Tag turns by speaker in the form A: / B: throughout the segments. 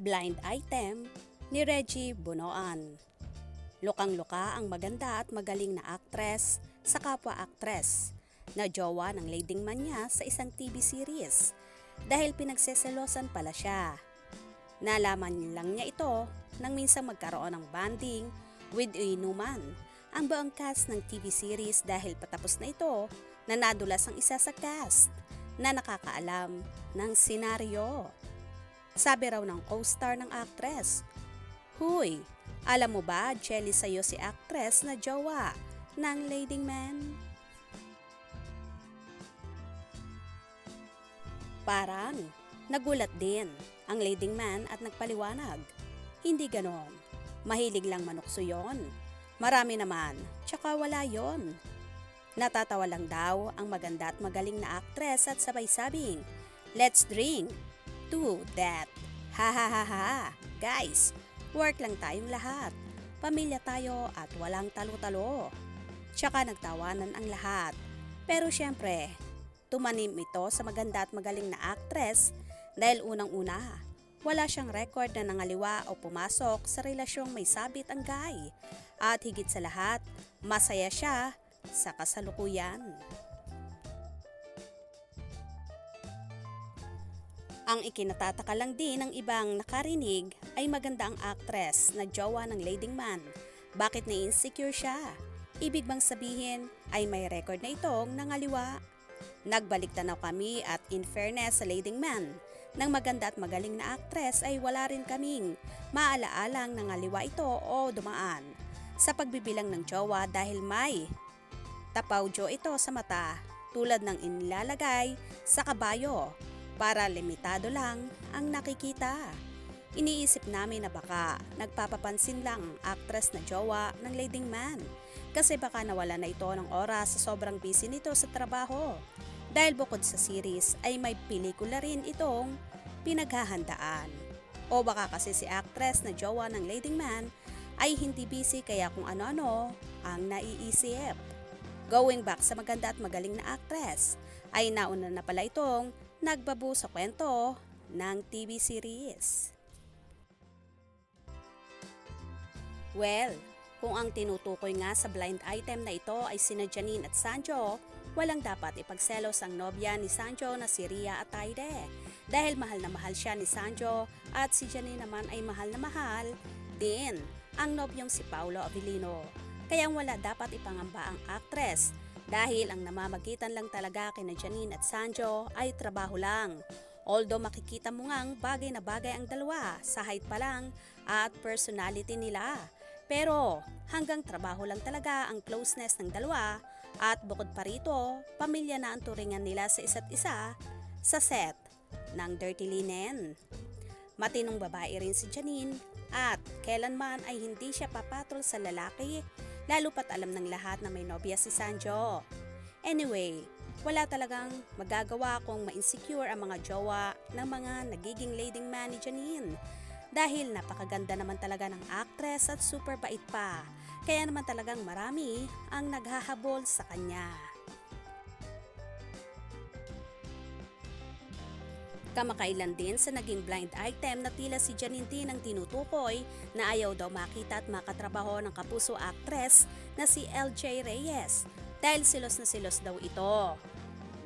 A: Blind item ni Reggie Bunoan. Lukang-luka ang maganda at magaling na aktres sa kapwa-aktres na jowa ng leading man niya sa isang TV series dahil pinagseselosan pala siya. Nalaman lang niya ito nang minsang magkaroon ng bonding with inuman ang buong cast ng TV series dahil patapos na ito na nadulas ang isa sa cast na nakakaalam ng senaryo. Sabi raw ng co-star ng actress, "Huy, alam mo ba, jealous sa'yo si actress na jowa ng leading man?" Parang nagulat din ang leading man at nagpaliwanag. Hindi ganon. Mahilig lang manukso yon. Marami naman, tsaka wala yon. Natatawa lang daw ang maganda at magaling na actress at sabay sabing, "Let's drink to that. Ha ha ha ha. Guys, work lang tayong lahat. Pamilya tayo at walang talo-talo." Tsaka nagtawanan ang lahat. Pero syempre, tumanim ito sa maganda at magaling na actress dahil unang-una, wala siyang record na nangaliwa o pumasok sa relasyong may sabit ang guy. At higit sa lahat, masaya siya sa kasalukuyan. Ang ikinatataka lang din ng ibang nakarinig ay maganda ang actress na jowa ng leading man. Bakit na-insecure siya? Ibig bang sabihin ay may record na itong nangaliwa? Nagbalik tanaw kami at in fairness sa leading man, ng maganda at magaling na actress ay wala rin kaming maalaalang nangaliwa ito o dumaan sa pagbibilang ng jowa dahil may tapawjo ito sa mata tulad ng inilalagay sa kabayo para limitado lang ang nakikita. Iniisip namin na baka nagpapapansin lang ang actress na jowa ng leading man kasi baka nawala na ito ng oras sa sobrang busy nito sa trabaho. Dahil bukod sa series ay may pelikula rin itong pinaghahandaan. O baka kasi si actress na jowa ng leading man ay hindi busy kaya kung ano-ano ang naiisip. Going back sa maganda at magaling na actress, ay nauna na pala itong nagbabu sa kwento ng TV series. Well, kung ang tinutukoy nga sa blind item na ito ay sina Janine at Sanjo, walang dapat ipagselos ang nobya ni Sanjo na si Rhea Atayde. Dahil mahal na mahal siya ni Sanjo at si Janine naman ay mahal na mahal din ang nobyong si Paolo Avellino. Kaya wala dapat ipangamba ang actress dahil ang namamagitan lang talaga kina Janine at Sanjo ay trabaho lang. Although makikita mo ngang bagay na bagay ang dalawa sa height pa lang at personality nila. Pero hanggang trabaho lang talaga ang closeness ng dalawa at bukod pa rito, pamilya na ang turingan nila sa isa't isa sa set ng Dirty Linen. Matinong babae rin si Janine at kailanman ay hindi siya papatol sa lalaki lalo pat alam ng lahat na may nobya si Sanjo. Anyway, wala talagang magagawa kung ma-insecure ang mga jowa ng mga nagiging leading man ni Janine. Dahil napakaganda naman talaga ng actress at super bait pa. Kaya naman talagang marami ang naghahabol sa kanya. Kamakailan din sa naging blind item na tila si Janine din ang tinutukoy na ayaw daw makita at makatrabaho ng kapuso actress na si LJ Reyes dahil silos na silos daw ito.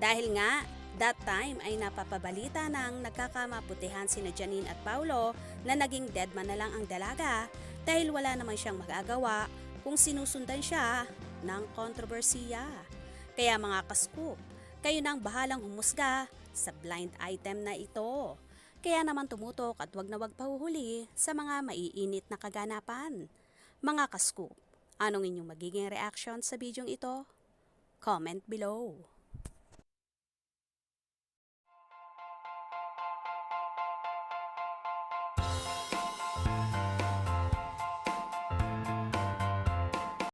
A: Dahil nga, that time ay napapabalita ng nagkakamaputihan sina Janine at Paolo na naging deadman na lang ang dalaga dahil wala naman siyang magagawa kung sinusundan siya ng kontrobersiya. Kaya mga kascoop, kayo nang bahalang humusga sa blind item na ito. Kaya naman tumutok at wag na wag pahuhuli sa mga maiinit na kaganapan. Mga kascoop, anong inyong magiging reaction sa bidyong ito? Comment below.